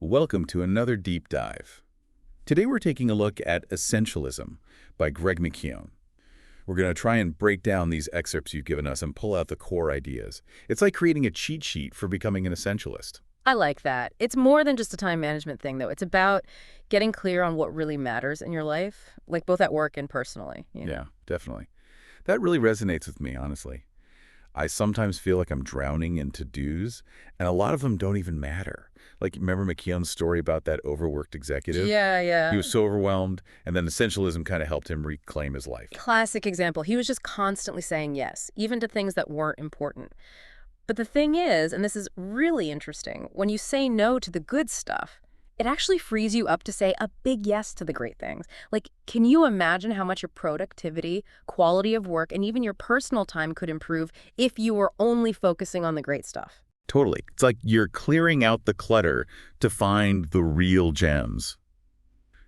Welcome to another deep dive. Today we're taking a look at Essentialism by Greg McKeown. We're going to try and break down these excerpts you've given us and pull out the core ideas. It's like creating a cheat sheet for becoming an essentialist. I like that. It's more than just a time management thing, though. It's about getting clear on what really matters in your life, like both at work and personally. Yeah, definitely. That really resonates with me, honestly. I sometimes feel like I'm drowning in to-dos, and a lot of them don't even matter. Like, remember McKeown's story about that overworked executive? Yeah. He was so overwhelmed, and then essentialism kind of helped him reclaim his life. Classic example. He was just constantly saying yes, even to things that weren't important. But the thing is, and this is really interesting, when you say no to the good stuff, it actually frees you up to say a big yes to the great things. Like, can you imagine how much your productivity, quality of work, and even your personal time could improve if you were only focusing on the great stuff? Totally. It's like you're clearing out the clutter to find the real gems.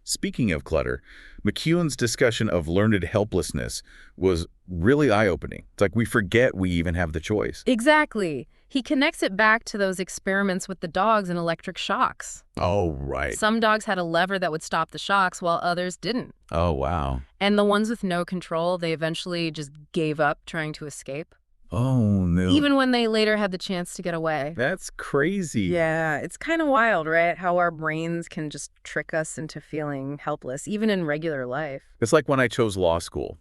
Speaking of clutter, McKeown's discussion of learned helplessness was really eye-opening. It's like we forget we even have the choice. Exactly. He connects it back to those experiments with the dogs and electric shocks. Oh, right. Some dogs had a lever that would stop the shocks while others didn't. Oh, wow. And the ones with no control, they eventually just gave up trying to escape. Oh, no. Even when they later had the chance to get away. That's crazy. Yeah, it's kind of wild, right? How our brains can just trick us into feeling helpless, even in regular life. It's like when I chose law school,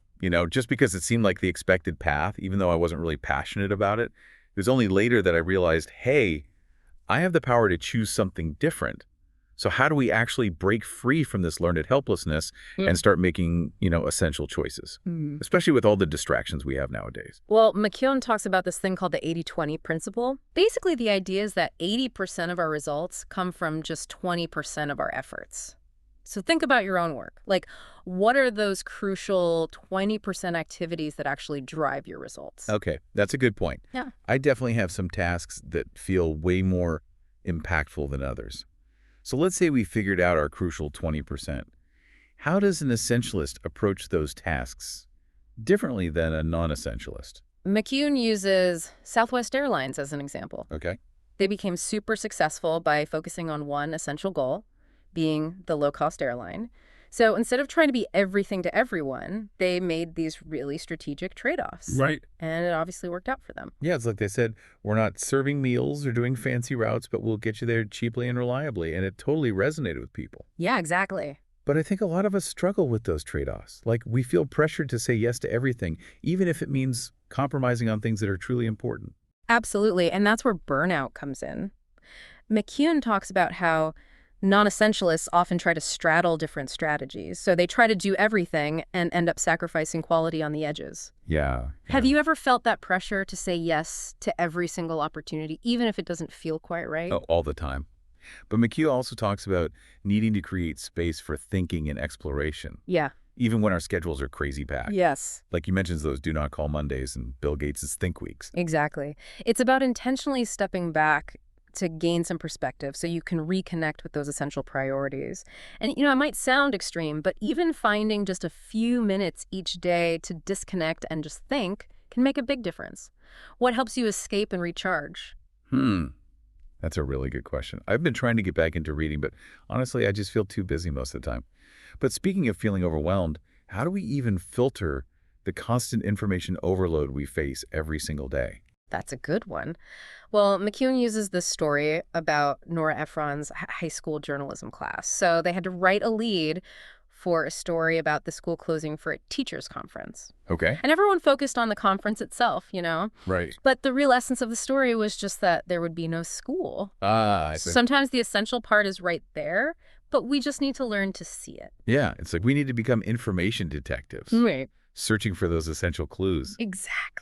just because it seemed like the expected path, even though I wasn't really passionate about it. It was only later that I realized, hey, I have the power to choose something different. So how do we actually break free from this learned helplessness and start making, essential choices, especially with all the distractions we have nowadays? Well, McKeown talks about this thing called the 80-20 principle. Basically, the idea is that 80% of our results come from just 20% of our efforts. So think about your own work. Like, what are those crucial 20% activities that actually drive your results? Okay, that's a good point. Yeah. I definitely have some tasks that feel way more impactful than others. So let's say we figured out our crucial 20%. How does an essentialist approach those tasks differently than a non-essentialist? McKeown uses Southwest Airlines as an example. Okay. They became super successful by focusing on one essential goal, being the low-cost airline. So instead of trying to be everything to everyone, they made these really strategic trade-offs. Right. And it obviously worked out for them. Yeah, it's like they said, we're not serving meals or doing fancy routes, but we'll get you there cheaply and reliably. And it totally resonated with people. Yeah, exactly. But I think a lot of us struggle with those trade-offs. Like, we feel pressured to say yes to everything, even if it means compromising on things that are truly important. Absolutely. And that's where burnout comes in. McKeown talks about how non-essentialists often try to straddle different strategies. So they try to do everything and end up sacrificing quality on the edges. Yeah. Have you ever felt that pressure to say yes to every single opportunity, even if it doesn't feel quite right? Oh, all the time. But McKeown also talks about needing to create space for thinking and exploration. Yeah. Even when our schedules are crazy packed. Yes. Like you mentioned those do not call Mondays and Bill Gates' think weeks. Exactly. It's about intentionally stepping back to gain some perspective so you can reconnect with those essential priorities. And, it might sound extreme, but even finding just a few minutes each day to disconnect and just think can make a big difference. What helps you escape and recharge? That's a really good question. I've been trying to get back into reading, but honestly, I just feel too busy most of the time. But speaking of feeling overwhelmed, how do we even filter the constant information overload we face every single day? That's a good one. Well, McKeown uses this story about Nora Ephron's high school journalism class. So they had to write a lead for a story about the school closing for a teachers' conference. Okay. And everyone focused on the conference itself, Right. But the real essence of the story was just that there would be no school. I see. Sometimes the essential part is right there, but we just need to learn to see it. Yeah, it's like we need to become information detectives. Right. Searching for those essential clues. Exactly.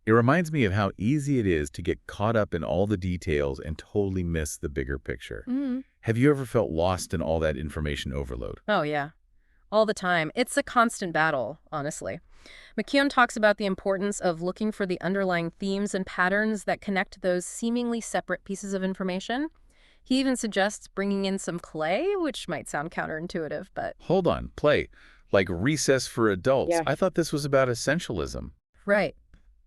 It reminds me of how easy it is to get caught up in all the details and totally miss the bigger picture. Have you ever felt lost in all that information overload? Oh, yeah. All the time. It's a constant battle, honestly. McKeown talks about the importance of looking for the underlying themes and patterns that connect those seemingly separate pieces of information. He even suggests bringing in some play, which might sound counterintuitive, but... Hold on, play. Like recess for adults. Yeah. I thought this was about essentialism. Right.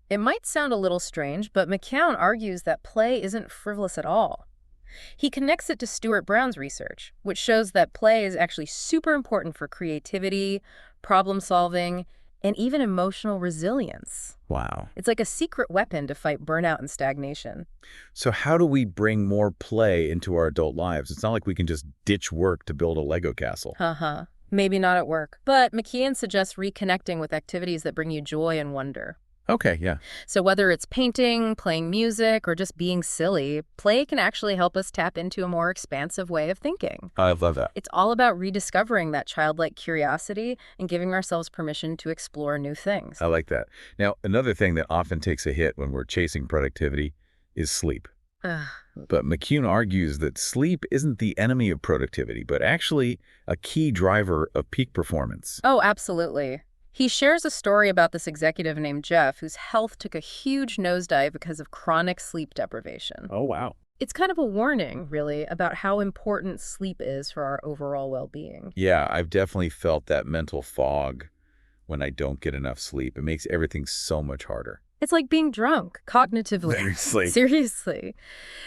It might sound a little strange, but McKeown argues that play isn't frivolous at all. He connects it to Stuart Brown's research, which shows that play is actually super important for creativity, problem solving, and even emotional resilience. Wow. It's like a secret weapon to fight burnout and stagnation. So how do we bring more play into our adult lives? It's not like we can just ditch work to build a Lego castle. Haha. Maybe not at work. But McKeown suggests reconnecting with activities that bring you joy and wonder. Okay, yeah. So whether it's painting, playing music, or just being silly, play can actually help us tap into a more expansive way of thinking. I love that. It's all about rediscovering that childlike curiosity and giving ourselves permission to explore new things. I like that. Now, another thing that often takes a hit when we're chasing productivity is sleep. Ugh. But McKeown argues that sleep isn't the enemy of productivity, but actually a key driver of peak performance. Oh, absolutely. He shares a story about this executive named Jeff whose health took a huge nosedive because of chronic sleep deprivation. Oh, wow. It's kind of a warning, really, about how important sleep is for our overall well-being. Yeah, I've definitely felt that mental fog when I don't get enough sleep. It makes everything so much harder. It's like being drunk, cognitively. Seriously. Seriously.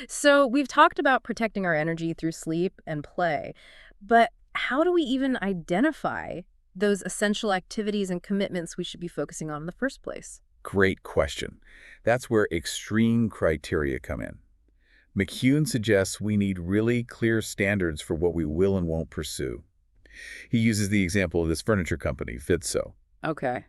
So we've talked about protecting our energy through sleep and play, but how do we even identify those essential activities and commitments we should be focusing on in the first place? Great question. That's where extreme criteria come in. McKeown suggests we need really clear standards for what we will and won't pursue. He uses the example of this furniture company, Fitso. Okay.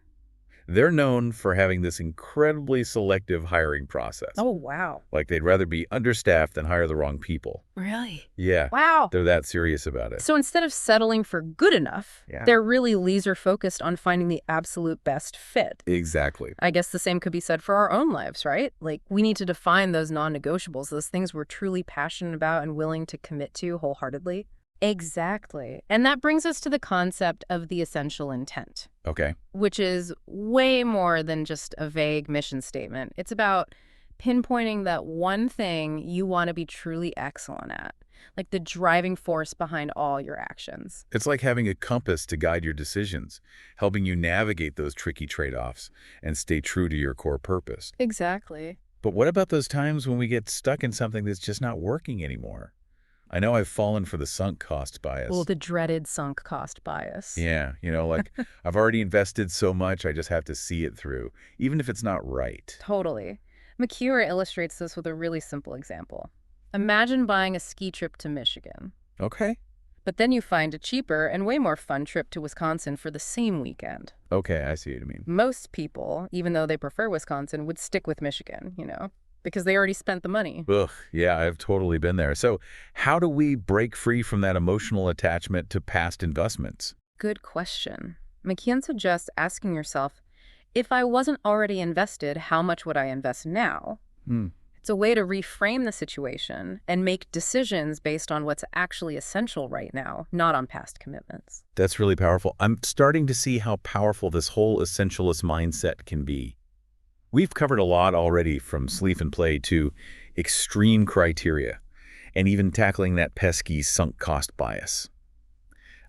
They're known for having this incredibly selective hiring process. Oh, wow. Like they'd rather be understaffed than hire the wrong people. Really? Yeah, Wow. they're that serious about it. So instead of settling for good enough, Yeah. they're really laser focused on finding the absolute best fit. Exactly. I guess the same could be said for our own lives, right? Like, we need to define those non-negotiables, those things we're truly passionate about and willing to commit to wholeheartedly. Exactly. And that brings us to the concept of the essential intent, Okay. which is way more than just a vague mission statement. It's about pinpointing that one thing you want to be truly excellent at, like the driving force behind all your actions. It's like having a compass to guide your decisions, helping you navigate those tricky trade-offs and stay true to your core purpose. Exactly. But what about those times when we get stuck in something that's just not working anymore? I know I've fallen for the sunk cost bias. Well, the dreaded sunk cost bias. Yeah, like I've already invested so much, I just have to see it through, even if it's not right. Totally. McKeown illustrates this with a really simple example. Imagine buying a ski trip to Michigan, Okay. but then you find a cheaper and way more fun trip to Wisconsin for the same weekend. Okay, I see what you mean. Most people, even though they prefer Wisconsin, would stick with Michigan, because they already spent the money. Ugh, yeah, I've totally been there. So how do we break free from that emotional attachment to past investments? Good question. McKeown suggests asking yourself, if I wasn't already invested, how much would I invest now? It's a way to reframe the situation and make decisions based on what's actually essential right now, not on past commitments. That's really powerful. I'm starting to see how powerful this whole essentialist mindset can be. We've covered a lot already, from sleep and play to extreme criteria, and even tackling that pesky sunk cost bias.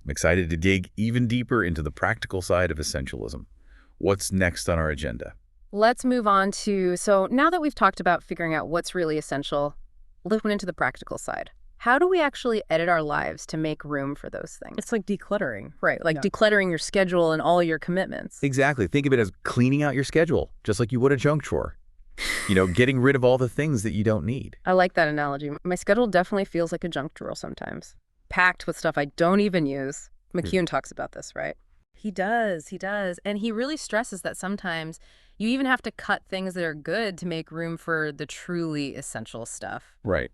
I'm excited to dig even deeper into the practical side of essentialism. What's next on our agenda? Let's move on to, so now that we've talked about figuring out what's really essential, let's move into the practical side. How do we actually edit our lives to make room for those things? It's like decluttering. Right, like decluttering your schedule and all your commitments. Exactly. Think of it as cleaning out your schedule, just like you would a junk drawer. Getting rid of all the things that you don't need. I like that analogy. My schedule definitely feels like a junk drawer sometimes. Packed with stuff I don't even use. McKeown talks about this, right? He does. And he really stresses that sometimes you even have to cut things that are good to make room for the truly essential stuff. Right.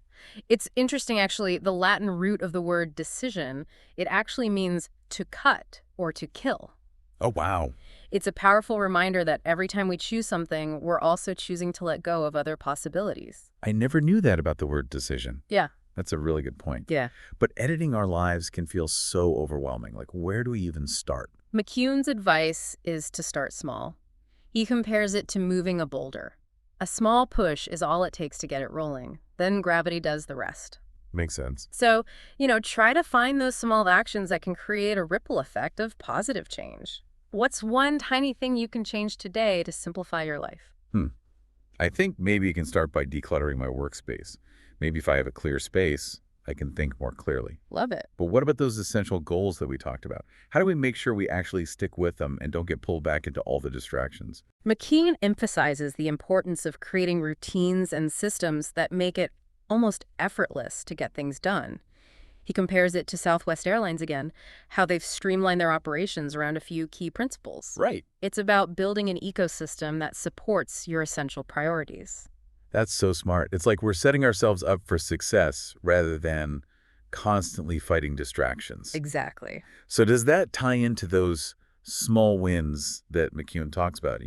It's interesting, actually, the Latin root of the word decision, it actually means to cut or to kill. Oh, wow. It's a powerful reminder that every time we choose something, we're also choosing to let go of other possibilities. I never knew that about the word decision. Yeah. That's a really good point. Yeah. But editing our lives can feel so overwhelming. Like, where do we even start? McKeown's advice is to start small. He compares it to moving a boulder. A small push is all it takes to get it rolling. Then gravity does the rest. Makes sense. So, try to find those small actions that can create a ripple effect of positive change. What's one tiny thing you can change today to simplify your life? I think maybe you can start by decluttering my workspace. Maybe if I have a clear space, I can think more clearly. Love it. But what about those essential goals that we talked about? How do we make sure we actually stick with them and don't get pulled back into all the distractions? McKeown emphasizes the importance of creating routines and systems that make it almost effortless to get things done. He compares it to Southwest Airlines again, how they've streamlined their operations around a few key principles. Right. It's about building an ecosystem that supports your essential priorities. That's so smart. It's like we're setting ourselves up for success rather than constantly fighting distractions. Exactly. So does that tie into those small wins that McKeown talks about,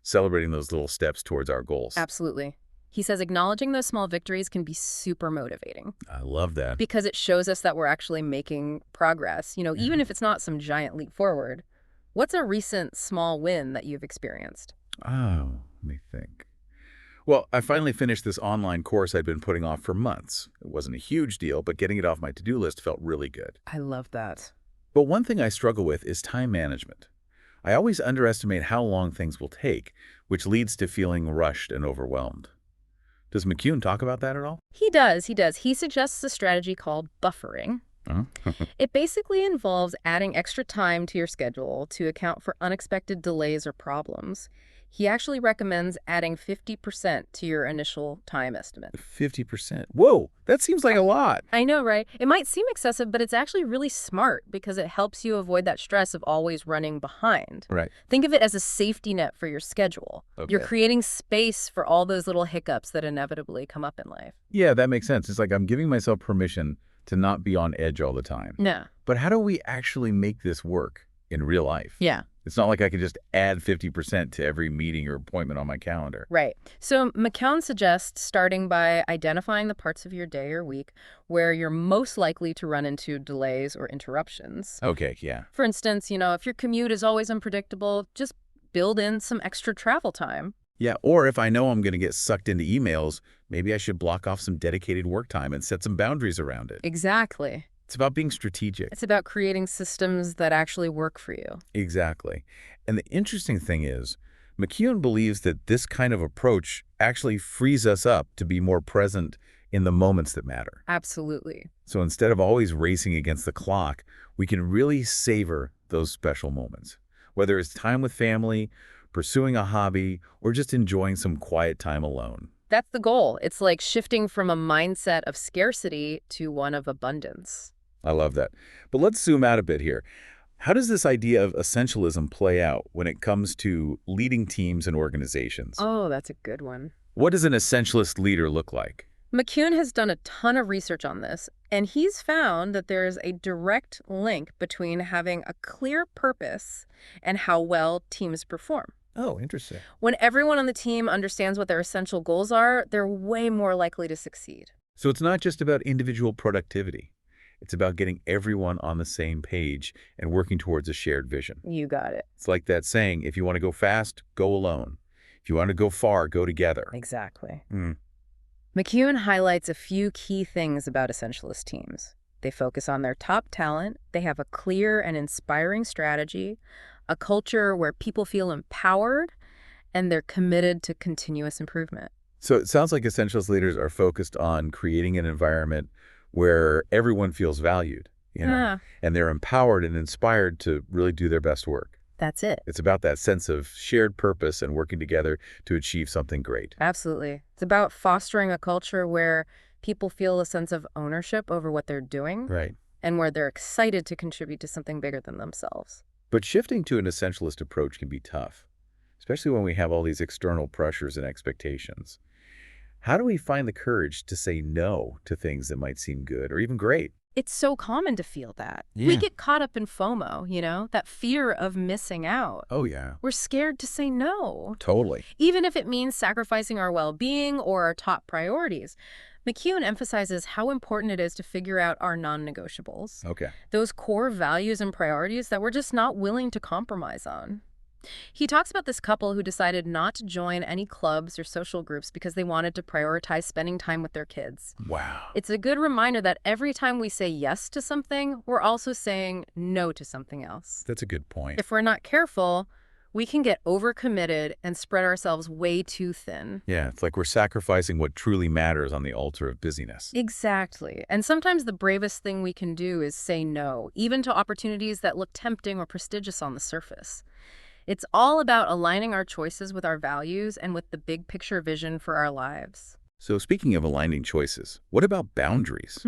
celebrating those little steps towards our goals? Absolutely. He says acknowledging those small victories can be super motivating I love that. because it shows us that we're actually making progress, even Mhm. if it's not some giant leap forward. What's a recent small win that you've experienced? Oh, let me think. Well, I finally finished this online course I'd been putting off for months. It wasn't a huge deal, but getting it off my to-do list felt really good. I love that. But one thing I struggle with is time management. I always underestimate how long things will take, which leads to feeling rushed and overwhelmed. Does McKeown talk about that at all? He does. He suggests a strategy called buffering. Oh. It basically involves adding extra time to your schedule to account for unexpected delays or problems. He actually recommends adding 50% to your initial time estimate. 50%. Whoa, that seems like a lot. I know, right? It might seem excessive, but it's actually really smart because it helps you avoid that stress of always running behind. Right. Think of it as a safety net for your schedule. You're Okay. creating space for all those little hiccups that inevitably come up in life. Yeah, that makes sense. It's like I'm giving myself permission to not be on edge all the time. Yeah. But how do we actually make this work in real life? Yeah. It's not like I could just add 50% to every meeting or appointment on my calendar. Right. So McKeown suggests starting by identifying the parts of your day or week where you're most likely to run into delays or interruptions. Okay, yeah. For instance, if your commute is always unpredictable, just build in some extra travel time. Yeah, or if I know I'm going to get sucked into emails, maybe I should block off some dedicated work time and set some boundaries around it. Exactly. It's about being strategic. It's about creating systems that actually work for you. Exactly. And the interesting thing is, McKeown believes that this kind of approach actually frees us up to be more present in the moments that matter. Absolutely. So instead of always racing against the clock, we can really savor those special moments. Whether it's time with family, pursuing a hobby, or just enjoying some quiet time alone. That's the goal. It's like shifting from a mindset of scarcity to one of abundance. I love that. But let's zoom out a bit here. How does this idea of essentialism play out when it comes to leading teams and organizations? Oh, that's a good one. What does an essentialist leader look like? McKeown has done a ton of research on this, and he's found that there's a direct link between having a clear purpose and how well teams perform. Oh, interesting. When everyone on the team understands what their essential goals are, they're way more likely to succeed. So it's not just about individual productivity. It's about getting everyone on the same page and working towards a shared vision. You got it. It's like that saying, if you want to go fast, go alone. If you want to go far, go together. Exactly. Mm. McKeown highlights a few key things about essentialist teams. They focus on their top talent, they have a clear and inspiring strategy, a culture where people feel empowered, and they're committed to continuous improvement. So it sounds like essentialist leaders are focused on creating an environment where everyone feels valued, and they're empowered and inspired to really do their best work. That's it. It's about that sense of shared purpose and working together to achieve something great. Absolutely. It's about fostering a culture where people feel a sense of ownership over what they're doing Right. and where they're excited to contribute to something bigger than themselves. But shifting to an essentialist approach can be tough, especially when we have all these external pressures and expectations. How do we find the courage to say no to things that might seem good or even great? It's so common to feel that. Yeah. We get caught up in FOMO, that fear of missing out. Oh, yeah. We're scared to say no, Totally. even if it means sacrificing our well-being or our top priorities. McKeown emphasizes how important it is to figure out our non-negotiables, Okay. those core values and priorities that we're just not willing to compromise on. He talks about this couple who decided not to join any clubs or social groups because they wanted to prioritize spending time with their kids. Wow. It's a good reminder that every time we say yes to something, we're also saying no to something else. That's a good point. If we're not careful, We can get overcommitted and spread ourselves way too thin. Yeah, it's like we're sacrificing what truly matters on the altar of busyness. Exactly. And sometimes the bravest thing we can do is say no, even to opportunities that look tempting or prestigious on the surface. It's all about aligning our choices with our values and with the big picture vision for our lives. So speaking of aligning choices, what about boundaries?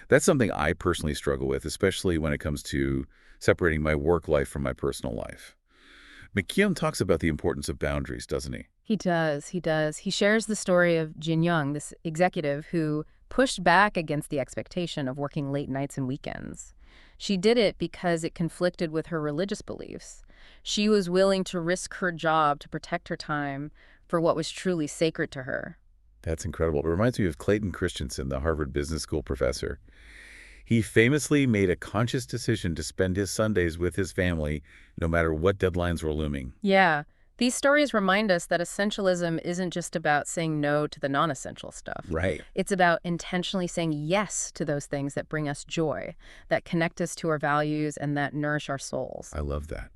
That's something I personally struggle with, especially when it comes to separating my work life from my personal life. McKeown talks about the importance of boundaries, doesn't he? He does. He does. He shares the story of Jin Young, this executive who pushed back against the expectation of working late nights and weekends. She did it because it conflicted with her religious beliefs. She was willing to risk her job to protect her time for what was truly sacred to her. That's incredible. It reminds me of Clayton Christensen, the Harvard Business School professor. He famously made a conscious decision to spend his Sundays with his family, no matter what deadlines were looming. Yeah, these stories remind us that essentialism isn't just about saying no to the non-essential stuff. Right. It's about intentionally saying yes to those things that bring us joy, that connect us to our values, and that nourish our souls. I love that.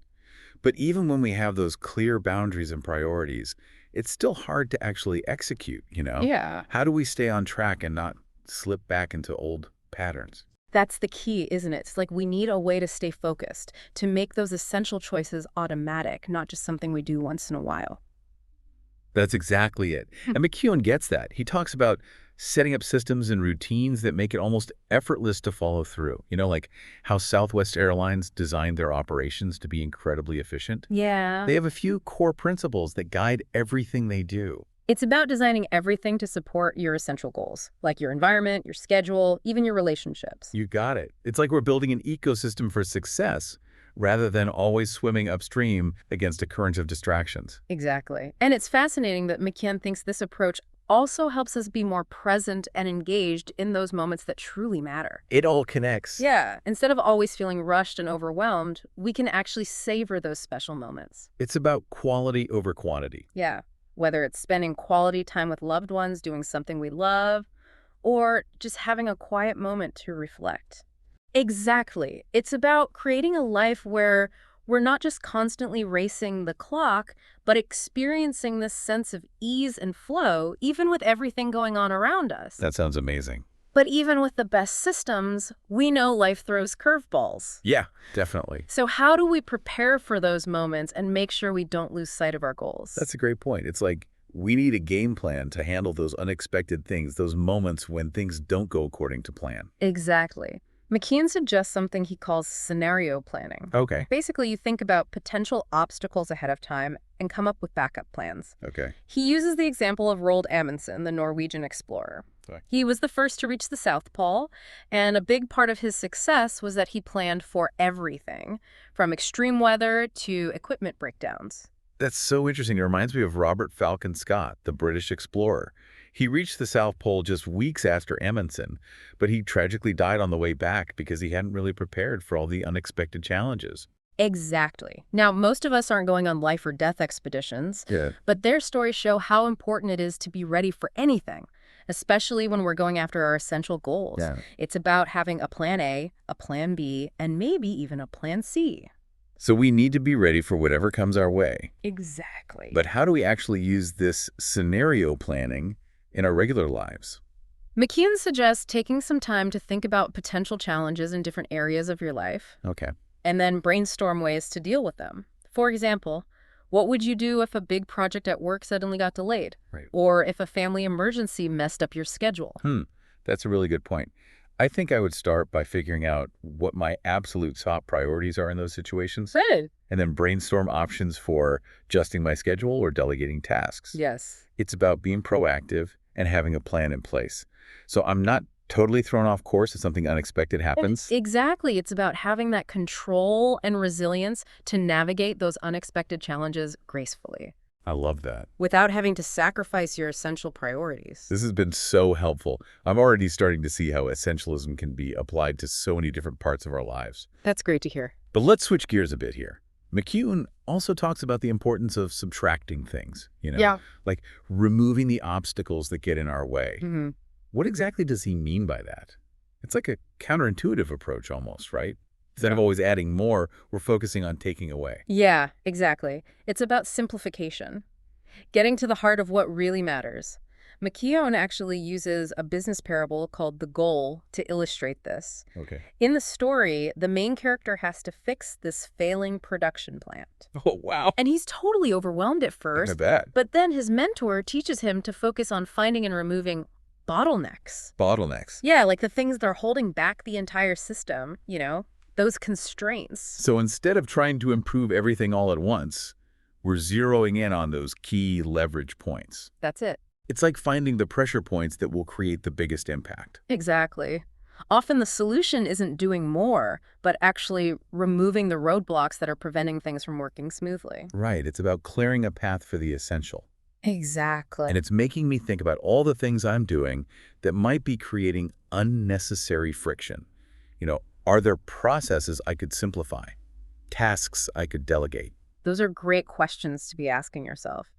But even when we have those clear boundaries and priorities, it's still hard to actually execute, you know? Yeah. How do we stay on track and not slip back into old patterns? That's the key, isn't it? It's like we need a way to stay focused, to make those essential choices automatic, not just something we do once in a while. That's exactly it. And McKeown gets that. He talks about setting up systems and routines that make it almost effortless to follow through. You know, like how Southwest Airlines designed their operations to be incredibly efficient. Yeah. They have a few core principles that guide everything they do. It's about designing everything to support your essential goals, like your environment, your schedule, even your relationships. You got it. It's like we're building an ecosystem for success rather than always swimming upstream against a current of distractions. Exactly. And it's fascinating that McKeown thinks this approach also helps us be more present and engaged in those moments that truly matter. It all connects. Yeah, instead of always feeling rushed and overwhelmed, we can actually savor those special moments. It's about quality over quantity. Yeah, whether it's spending quality time with loved ones, doing something we love, or just having a quiet moment to reflect. Exactly. It's about creating a life where we're not just constantly racing the clock, but experiencing this sense of ease and flow, even with everything going on around us. That sounds amazing. But even with the best systems, we know life throws curveballs. Yeah, definitely. So how do we prepare for those moments and make sure we don't lose sight of our goals? That's a great point. It's like we need a game plan to handle those unexpected things, those moments when things don't go according to plan. Exactly. McKeown suggests something he calls scenario planning. Okay. Basically, you think about potential obstacles ahead of time and come up with backup plans. Okay. He uses the example of Roald Amundsen, the Norwegian explorer. Sorry. He was the first to reach the South Pole, and a big part of his success was that he planned for everything, from extreme weather to equipment breakdowns. That's so interesting. It reminds me of Robert Falcon Scott, the British explorer. He reached the South Pole just weeks after Amundsen, but he tragically died on the way back because he hadn't really prepared for all the unexpected challenges. Exactly. Now, most of us aren't going on life or death expeditions, Yeah. but their stories show how important it is to be ready for anything, especially when we're going after our essential goals. Yeah. It's about having a plan A, a plan B, and maybe even a plan C. So we need to be ready for whatever comes our way. Exactly. But how do we actually use this scenario planning in our regular lives? McKeown suggests taking some time to think about potential challenges in different areas of your life Okay. and then brainstorm ways to deal with them. For example, what would you do if a big project at work suddenly got delayed? Right. Or if a family emergency messed up your schedule? That's a really good point. I think I would start by figuring out what my absolute top priorities are in those situations, Good. and then brainstorm options for adjusting my schedule or delegating tasks. Yes. It's about being proactive and having a plan in place. So I'm not totally thrown off course if something unexpected happens. Exactly. It's about having that control and resilience to navigate those unexpected challenges gracefully, I love that. without having to sacrifice your essential priorities. This has been so helpful. I'm already starting to see how essentialism can be applied to so many different parts of our lives. That's great to hear. But let's switch gears a bit here. McKeown also talks about the importance of subtracting things, Yeah. like removing the obstacles that get in our way. Mm-hmm. What exactly does he mean by that? It's like a counterintuitive approach almost, right? Instead of always adding more, we're focusing on taking away. Yeah, exactly. It's about simplification, getting to the heart of what really matters. McKeown actually uses a business parable called The Goal to illustrate this. Okay. In the story, the main character has to fix this failing production plant. Oh, wow. And he's totally overwhelmed at I first, bet. but then his mentor teaches him to focus on finding and removing bottlenecks. Bottlenecks. Yeah, like the things that are holding back the entire system, those constraints. So instead of trying to improve everything all at once, we're zeroing in on those key leverage points. That's it. It's like finding the pressure points that will create the biggest impact. Exactly. Often the solution isn't doing more, but actually removing the roadblocks that are preventing things from working smoothly. Right. It's about clearing a path for the essential. Exactly. And it's making me think about all the things I'm doing that might be creating unnecessary friction. Are there processes I could simplify? Tasks I could delegate? Those are great questions to be asking yourself.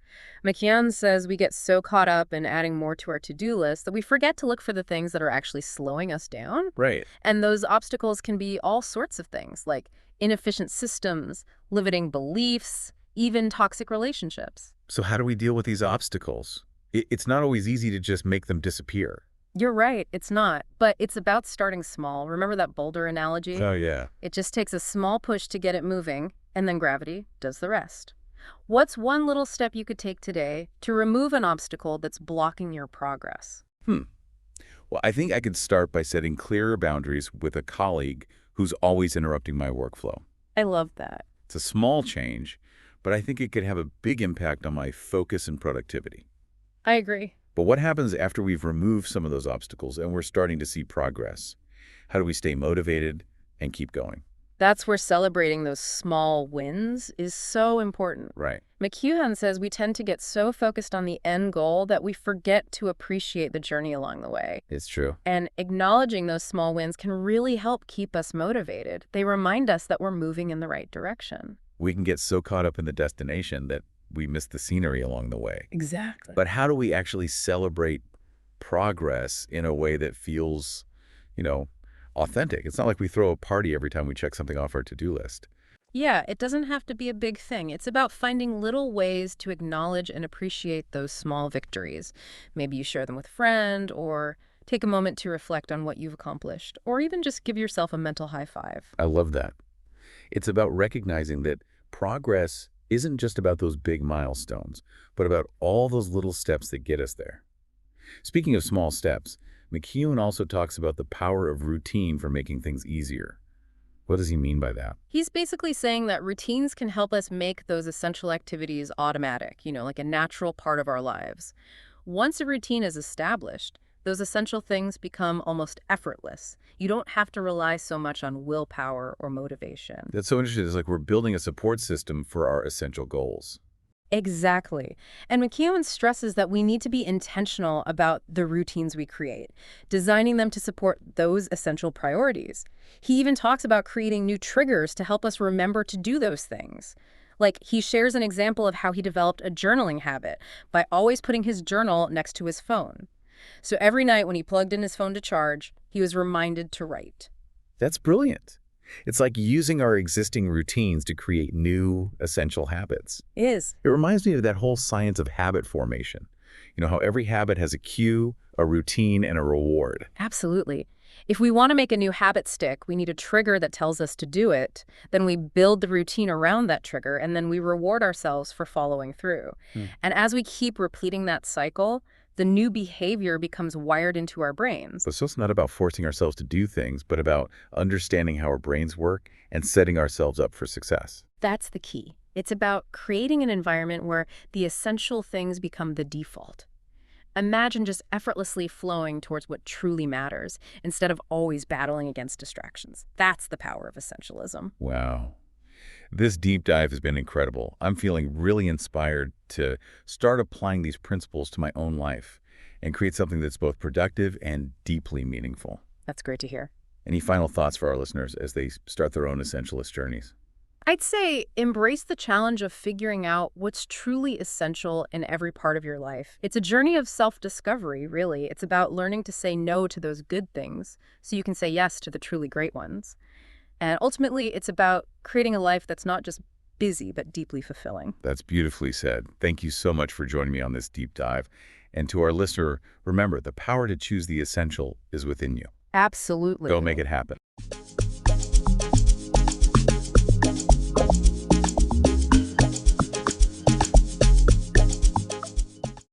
McKeown says we get so caught up in adding more to our to-do list that we forget to look for the things that are actually slowing us down. Right. And those obstacles can be all sorts of things, like inefficient systems, limiting beliefs, even toxic relationships. So how do we deal with these obstacles? It's not always easy to just make them disappear. You're right, it's not. But it's about starting small. Remember that boulder analogy? Oh, yeah. It just takes a small push to get it moving, and then gravity does the rest. What's one little step you could take today to remove an obstacle that's blocking your progress? Well, I think I could start by setting clearer boundaries with a colleague who's always interrupting my workflow. I love that. It's a small change, but I think it could have a big impact on my focus and productivity. I agree. But what happens after we've removed some of those obstacles and we're starting to see progress? How do we stay motivated and keep going? That's where celebrating those small wins is so important. Right. McKeown says we tend to get so focused on the end goal that we forget to appreciate the journey along the way. It's true. And acknowledging those small wins can really help keep us motivated. They remind us that we're moving in the right direction. We can get so caught up in the destination that we miss the scenery along the way. Exactly. But how do we actually celebrate progress in a way that feels, authentic? It's not like we throw a party every time we check something off our to-do list. Yeah, it doesn't have to be a big thing. It's about finding little ways to acknowledge and appreciate those small victories. Maybe you share them with a friend, or take a moment to reflect on what you've accomplished, or even just give yourself a mental high five. I love that. It's about recognizing that progress isn't just about those big milestones, but about all those little steps that get us there. Speaking of small steps, McKeown also talks about the power of routine for making things easier. What does he mean by that? He's basically saying that routines can help us make those essential activities automatic, like a natural part of our lives. Once a routine is established, those essential things become almost effortless. You don't have to rely so much on willpower or motivation. That's so interesting. It's like we're building a support system for our essential goals. Exactly. And McKeown stresses that we need to be intentional about the routines we create, designing them to support those essential priorities. He even talks about creating new triggers to help us remember to do those things. Like, he shares an example of how he developed a journaling habit by always putting his journal next to his phone. So every night when he plugged in his phone to charge, he was reminded to write. That's brilliant. It's like using our existing routines to create new, essential habits. It is. It reminds me of that whole science of habit formation. How every habit has a cue, a routine, and a reward. Absolutely. If we want to make a new habit stick, we need a trigger that tells us to do it. Then we build the routine around that trigger, and then we reward ourselves for following through. And as we keep repeating that cycle, the new behavior becomes wired into our brains. So it's not about forcing ourselves to do things, but about understanding how our brains work and setting ourselves up for success. That's the key. It's about creating an environment where the essential things become the default. Imagine just effortlessly flowing towards what truly matters instead of always battling against distractions. That's the power of essentialism. Wow. This deep dive has been incredible. I'm feeling really inspired to start applying these principles to my own life and create something that's both productive and deeply meaningful. That's great to hear. Any final thoughts for our listeners as they start their own essentialist journeys? I'd say embrace the challenge of figuring out what's truly essential in every part of your life. It's a journey of self-discovery, really. It's about learning to say no to those good things so you can say yes to the truly great ones. And ultimately, it's about creating a life that's not just busy, but deeply fulfilling. That's beautifully said. Thank you so much for joining me on this deep dive. And to our listener, remember, the power to choose the essential is within you. Absolutely. Go make it happen.